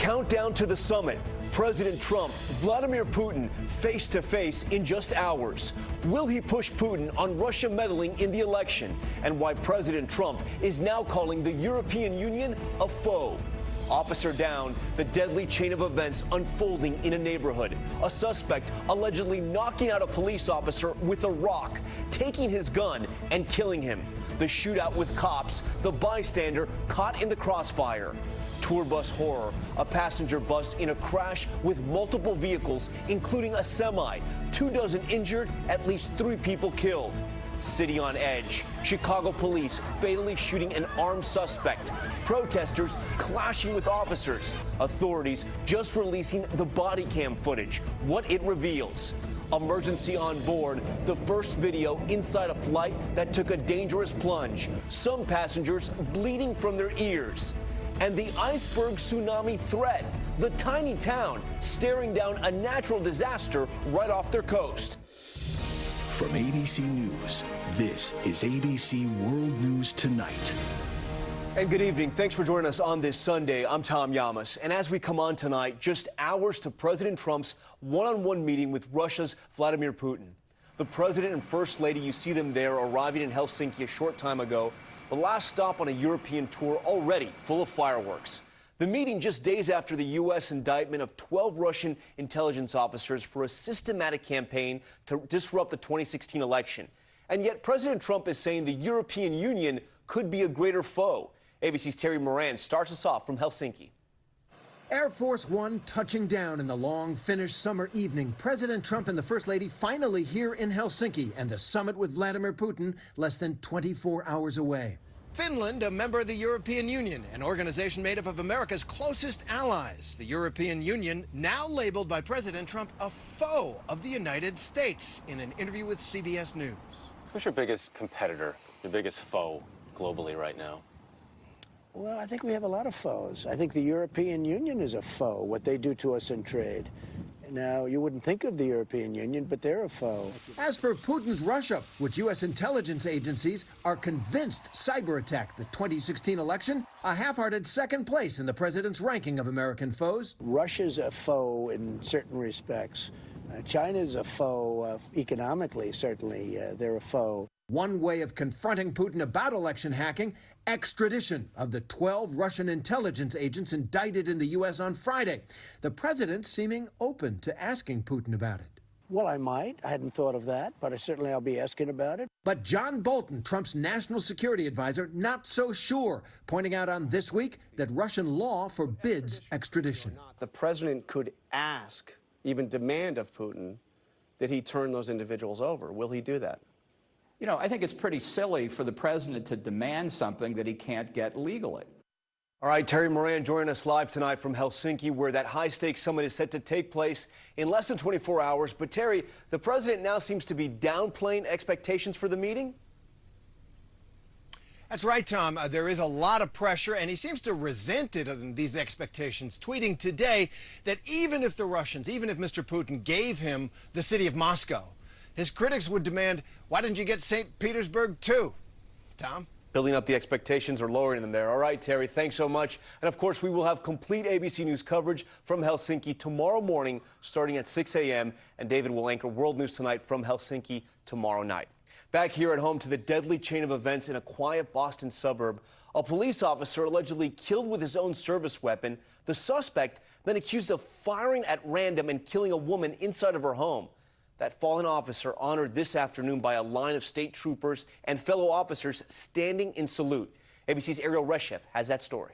countdown to the summit. President Trump, Vladimir Putin, face to face in just hours. Will he push Putin on Russia meddling in the election? And why President Trump is now calling the European Union a foe. Officer down, the deadly chain of events unfolding in a neighborhood. A suspect allegedly knocking out a police officer with a rock, taking his gun and killing him. The shootout with cops, the bystander caught in the crossfire. Tour bus horror, a passenger bus in a crash with multiple vehicles, including a semi. 24 injured, at least 3 people killed. City on edge. Chicago police fatally shooting an armed suspect. Protesters clashing with officers. Authorities just releasing the body cam footage. What it reveals. Emergency on board. The first video inside a flight that took a dangerous plunge. Some passengers bleeding from their ears. And the iceberg tsunami threat. The tiny town staring down a natural disaster right off their coast. From ABC News, this is ABC World News Tonight. And good evening. Thanks for joining us on this Sunday. I'm Tom Llamas. And as we come on tonight, just hours to President Trump's one-on-one meeting with Russia's Vladimir Putin. The president and first lady, you see them there arriving in Helsinki a short time ago. The last stop on a European tour already full of fireworks. The meeting just days after the U.S. indictment of 12 Russian intelligence officers for a systematic campaign to disrupt the 2016 election. And yet President Trump is saying the European Union could be a greater foe. ABC's Terry Moran starts us off from Helsinki. Air Force One touching down in the long Finnish summer evening. President Trump and the First Lady finally here in Helsinki, and the summit with Vladimir Putin less than 24 hours away. Finland, a member of the European Union, an organization made up of America's closest allies. The European Union, now labeled by President Trump a foe of the United States in an interview with CBS News. Who's your biggest competitor, your biggest foe globally right now? Well, I think we have a lot of foes. I think the European Union is a foe, what they do to us in trade. Now, you wouldn't think of the European Union, but they're a foe. As for Putin's Russia, which U.S. intelligence agencies are convinced cyber-attacked the 2016 election, a half-hearted second place in the president's ranking of American foes. Russia's a foe in certain respects. China's a foe economically, certainly. They're a foe. One way of confronting Putin about election hacking, extradition of the 12 Russian intelligence agents indicted in the U.S. on Friday. The president seeming open to asking Putin about it. Well, I might. I hadn't thought of that, but certainly I'll be asking about it. But John Bolton, Trump's national security advisor, not so sure, pointing out on This Week that Russian law forbids extradition. The president could ask, even demand of Putin, that he turn those individuals over. Will he do that? You know, I think it's pretty silly for the president to demand something that he can't get legally. All right, Terry Moran joining us live tonight from Helsinki, where that high-stakes summit is set to take place in less than 24 hours. But Terry, the president now seems to be downplaying expectations for the meeting? That's right, Tom. There is a lot of pressure, and he seems to resent it in these expectations, tweeting today that even if the Russians, even if Mr. Putin gave him the city of Moscow, his critics would demand, why didn't you get St. Petersburg too? Tom? Building up the expectations or lowering them there. All right, Terry, thanks so much. And of course, we will have complete ABC News coverage from Helsinki tomorrow morning, starting at 6 a.m. And David will anchor World News Tonight from Helsinki tomorrow night. Back here at home to the deadly chain of events in a quiet Boston suburb. A police officer allegedly killed with his own service weapon. The suspect then accused of firing at random and killing a woman inside of her home. That fallen officer honored this afternoon by a line of state troopers and fellow officers standing in salute. ABC's Ariel Reshev has that story.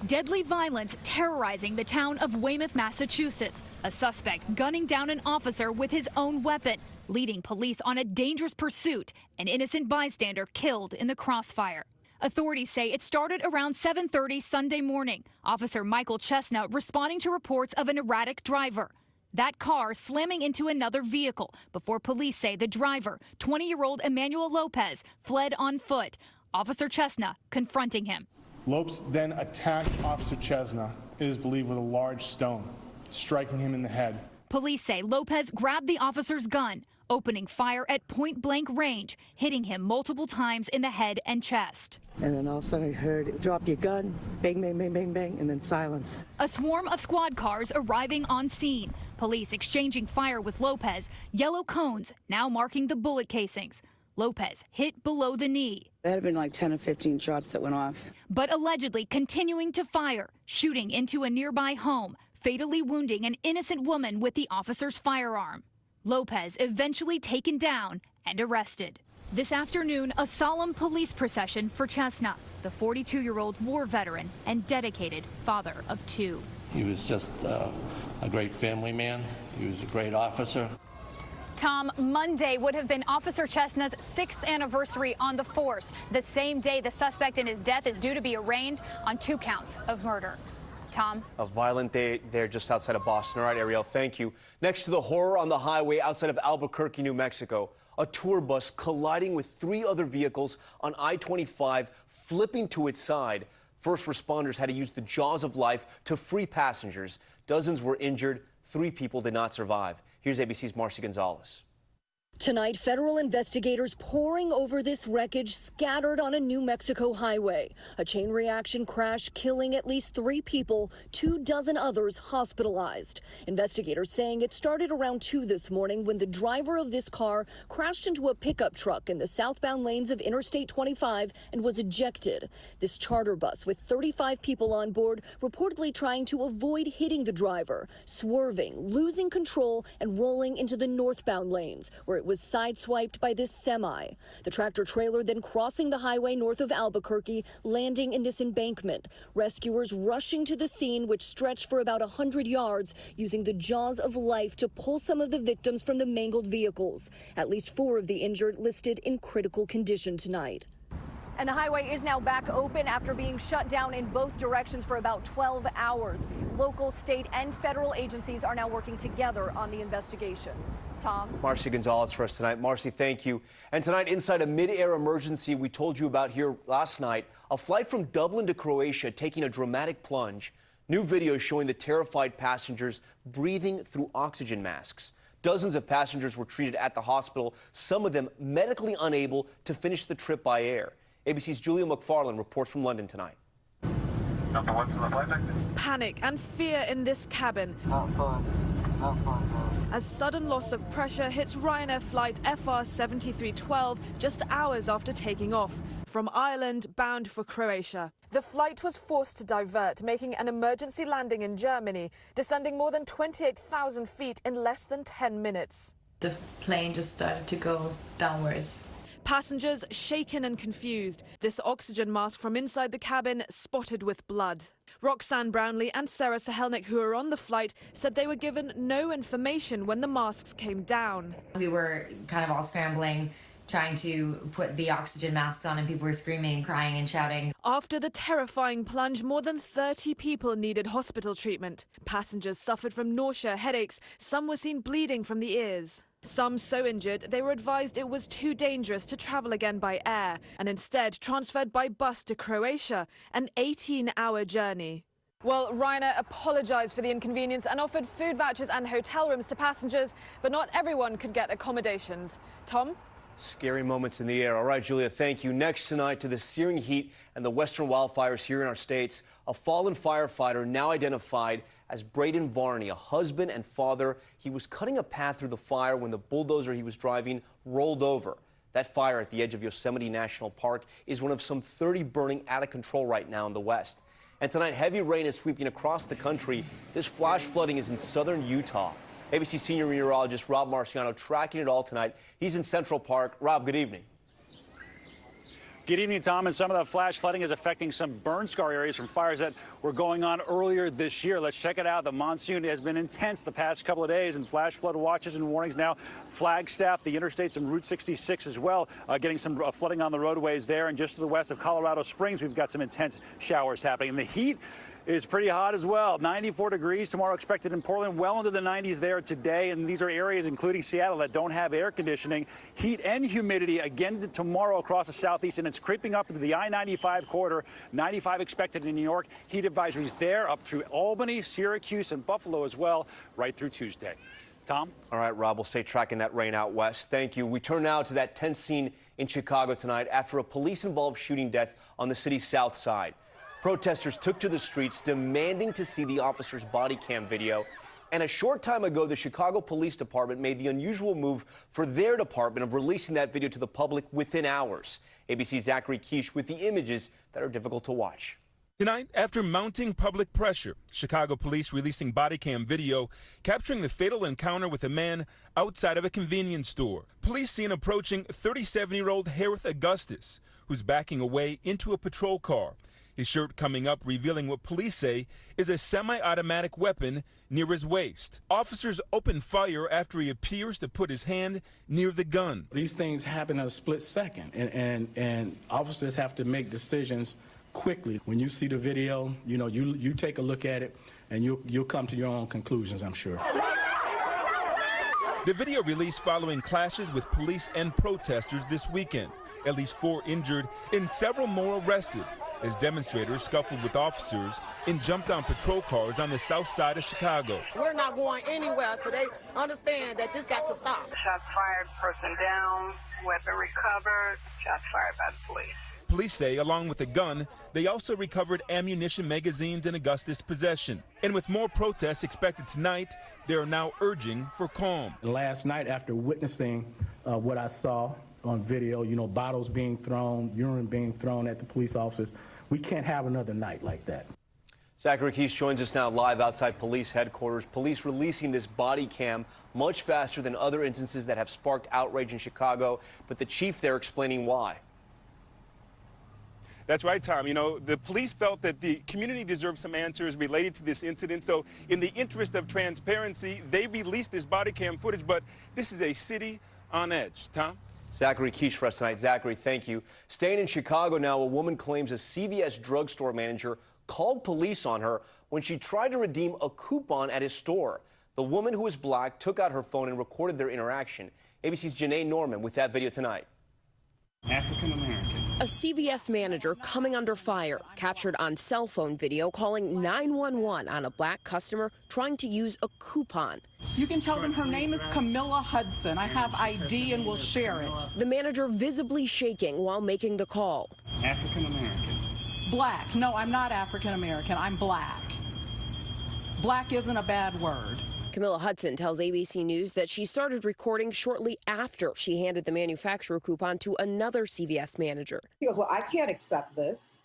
Deadly violence terrorizing the town of Weymouth, Massachusetts. A suspect gunning down an officer with his own weapon, leading police on a dangerous pursuit. An innocent bystander killed in the crossfire. Authorities say it started around 7:30 Sunday morning. Officer Michael Chestnut responding to reports of an erratic driver. That car slamming into another vehicle before police say the driver, 20-year-old Emmanuel Lopez, fled on foot. Officer Chestnut confronting him. Lopes then attacked Officer Chestnut, it is believed, with a large stone, striking him in the head. Police say Lopez grabbed the officer's gun. opening fire at point-blank range, hitting him multiple times in the head and chest. And then all of a sudden I heard, drop your gun, bang, bang, bang, bang, bang, and then silence. A swarm of squad cars arriving on scene. Police exchanging fire with Lopez. Yellow cones now marking the bullet casings. Lopez hit below the knee. There had been like 10 or 15 shots that went off. But allegedly continuing to fire, shooting into a nearby home, fatally wounding an innocent woman with the officer's firearm. Lopez eventually taken down and arrested. This afternoon, a solemn police procession for Chestnut, the 42-year-old war veteran and dedicated father of two. He was just a great family man. He was a great officer. Tom, Monday would have been Officer Chestnut's 6th anniversary on the force. The same day the suspect in his death is due to be arraigned on 2 counts of murder. Tom? A violent day there just outside of Boston. All right, Ariel, thank you. Next to the horror on the highway outside of Albuquerque, New Mexico, a tour bus colliding with 3 other vehicles on I-25, flipping to its side. First responders had to use the jaws of life to free passengers. Dozens were injured. 3 people did not survive. Here's ABC's Marcy Gonzalez. Tonight, federal investigators poring over this wreckage scattered on a New Mexico highway. A chain reaction crash killing at least 3 people, 24 others hospitalized. Investigators saying it started around 2 this morning when the driver of this car crashed into a pickup truck in the southbound lanes of Interstate 25 and was ejected. This charter bus with 35 people on board reportedly trying to avoid hitting the driver, swerving, losing control and rolling into the northbound lanes where it was sideswiped by this semi. The tractor trailer then crossing the highway north of Albuquerque, landing in this embankment. Rescuers rushing to the scene, which stretched for about 100 yards, using the jaws of life to pull some of the victims from the mangled vehicles. At least 4 of the injured listed in critical condition tonight. And the highway is now back open after being shut down in both directions for about 12 hours. Local, state, and federal agencies are now working together on the investigation. Tom? Marcy Gonzalez for us tonight. Marcy, thank you. And tonight, inside a mid-air emergency we told you about here last night, a flight from Dublin to Croatia taking a dramatic plunge. New video showing the terrified passengers breathing through oxygen masks. Dozens of passengers were treated at the hospital, some of them medically unable to finish the trip by air. ABC's Julia McFarland reports from London tonight. Panic and fear in this cabin as sudden loss of pressure hits Ryanair flight FR 7312 just hours after taking off from Ireland bound for Croatia. The flight was forced to divert, making an emergency landing in Germany, descending more than 28,000 feet in less than 10 minutes. The plane just started to go downwards. Passengers shaken and confused. This oxygen mask from inside the cabin spotted with blood. Roxanne Brownlee and Sarah Sahelnik, who were on the flight, said they were given no information when the masks came down. We were kind of all scrambling, trying to put the oxygen masks on, and people were screaming and crying and shouting. After the terrifying plunge, more than 30 people needed hospital treatment. Passengers suffered from nausea, headaches. Some were seen bleeding from the ears. Some so injured, they were advised it was too dangerous to travel again by air and instead transferred by bus to Croatia, an 18-hour journey. Well, Ryanair apologised for the inconvenience and offered food vouchers and hotel rooms to passengers, but not everyone could get accommodations. Tom? Scary moments in the air. All right, Julia, thank you. Next tonight, to the searing heat and the western wildfires here in our states, a fallen firefighter now identified as Braden Varney, a husband and father. He was cutting a path through the fire when the bulldozer he was driving rolled over. That fire at the edge of Yosemite National Park is one of some 30 burning out of control right now in the west. And tonight, heavy rain is sweeping across the country. This flash flooding is in southern Utah. ABC senior meteorologist Rob Marciano tracking it all tonight. He's in Central Park. Rob, good evening. Good evening, Tom. And some of the flash flooding is affecting some burn scar areas from fires that were going on earlier this year. Let's check it out. The monsoon has been intense the past couple of days, and flash flood watches and warnings now. Flagstaff, the interstates, and Route 66 as well, getting some flooding on the roadways there. And just to the west of Colorado Springs, we've got some intense showers happening. And the heat is pretty hot as well. 94 degrees tomorrow expected in Portland, well into the 90s there today. And these are areas, including Seattle, that don't have air conditioning. Heat and humidity again tomorrow across the southeast, and it's creeping up into the I-95 corridor. 95 expected in New York. Heat advisories there up through Albany, Syracuse, and Buffalo as well, right through Tuesday. Tom? All right, Rob, we'll stay tracking that rain out west. Thank you. We turn now to that tense scene in Chicago tonight after a police-involved shooting death on the city's south side. Protesters took to the streets demanding to see the officer's body cam video. And a short time ago, the Chicago Police Department made the unusual move for their department of releasing that video to the public within hours. ABC's Zachary Quiche with the images that are difficult to watch. Tonight, after mounting public pressure, Chicago police releasing body cam video capturing the fatal encounter with a man outside of a convenience store. Police seen approaching 37-year-old Harith Augustus, who's backing away into a patrol car. His shirt coming up, revealing what police say is a semi-automatic weapon near his waist. Officers open fire after he appears to put his hand near the gun. These things happen in a split second, and officers have to make decisions quickly. When you see the video, you take a look at it, and you'll come to your own conclusions, I'm sure. The video released following clashes with police and protesters this weekend. At least 4 injured and several more arrested as demonstrators scuffled with officers and jumped on patrol cars on the south side of Chicago. We're not going anywhere until they understand that this got to stop. Shots fired, person down, weapon recovered, shots fired by the police. Police say, along with the gun, they also recovered ammunition magazines in Augustus' possession. And with more protests expected tonight, they are now urging for calm. Last night, after witnessing what I saw on video, bottles being thrown, urine being thrown at the police officers, we can't have another night like that. Zachary Quiche joins us now live outside police headquarters. Police releasing this body cam much faster than other instances that have sparked outrage in Chicago, but the chief there explaining why. That's right, Tom. The police felt that the community deserved some answers related to this incident. So in the interest of transparency, they released this body cam footage, but this is a city on edge. Tom? Zachary Quiche for us tonight. Zachary, thank you. Staying in Chicago now, a woman claims a CVS drugstore manager called police on her when she tried to redeem a coupon at his store. The woman, who is black, took out her phone and recorded their interaction. ABC's Janae Norman with that video tonight. African American. A CVS manager coming under fire, captured on cell phone video calling 911 on a black customer trying to use a coupon. You can tell them her name is Camilla Hudson. I have ID and will share it. The manager visibly shaking while making the call. African American. Black. No, I'm not African American. I'm black. Black isn't a bad word. Camilla Hudson tells ABC News that she started recording shortly after she handed the manufacturer coupon to another CVS manager. He goes, well, I can't accept this.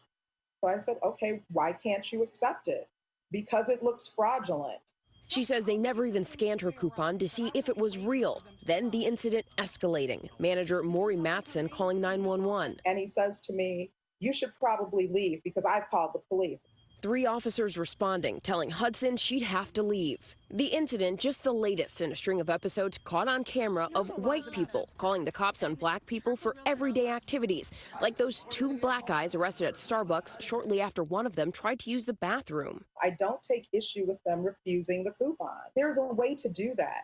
So I said, okay, why can't you accept it? Because it looks fraudulent. She says they never even scanned her coupon to see if it was real. Then the incident escalating. Manager Maury Matson calling 911. And he says to me, you should probably leave because I've called the police. 3 officers responding, telling Hudson she'd have to leave. The incident, just the latest in a string of episodes caught on camera of white people calling the cops on black people for everyday activities, like those 2 black guys arrested at Starbucks shortly after one of them tried to use the bathroom. I don't take issue with them refusing the coupon. There's a way to do that.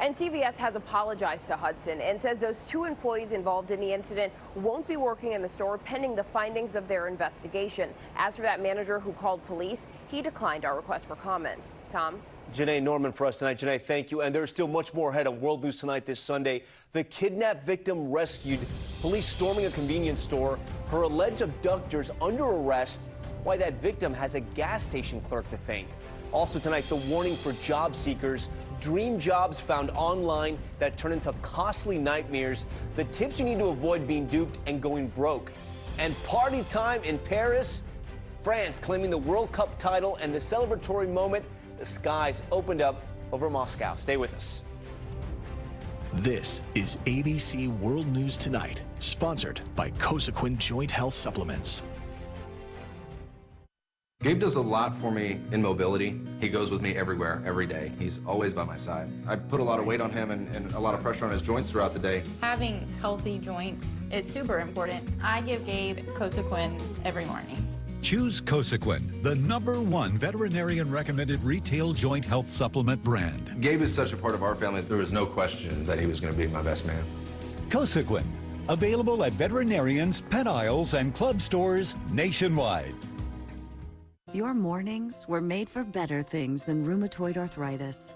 And CVS has apologized to Hudson and says those 2 employees involved in the incident won't be working in the store pending the findings of their investigation. As for that manager who called police, he declined our request for comment. Tom? Janae Norman for us tonight. Janae, thank you. And there's still much more ahead on World News Tonight this Sunday. The kidnapped victim rescued, police storming a convenience store, her alleged abductors under arrest, why that victim has a gas station clerk to thank. Also tonight, the warning for job seekers. Dream jobs found online that turn into costly nightmares. The tips you need to avoid being duped and going broke. And party time in Paris. France claiming the World Cup title and the celebratory moment. The skies opened up over Moscow. Stay with us. This is ABC World News Tonight, sponsored by Cosequin Joint Health Supplements. Gabe does a lot for me in mobility. He goes with me everywhere, every day. He's always by my side. I put a lot of weight on him and a lot of pressure on his joints throughout the day. Having healthy joints is super important. I give Gabe Cosequin every morning. Choose Cosequin, the #1 veterinarian-recommended retail joint health supplement brand. Gabe is such a part of our family, there was no question that he was going to be my best man. Cosequin, available at veterinarians, pet aisles, and club stores nationwide. Your mornings were made for better things than rheumatoid arthritis.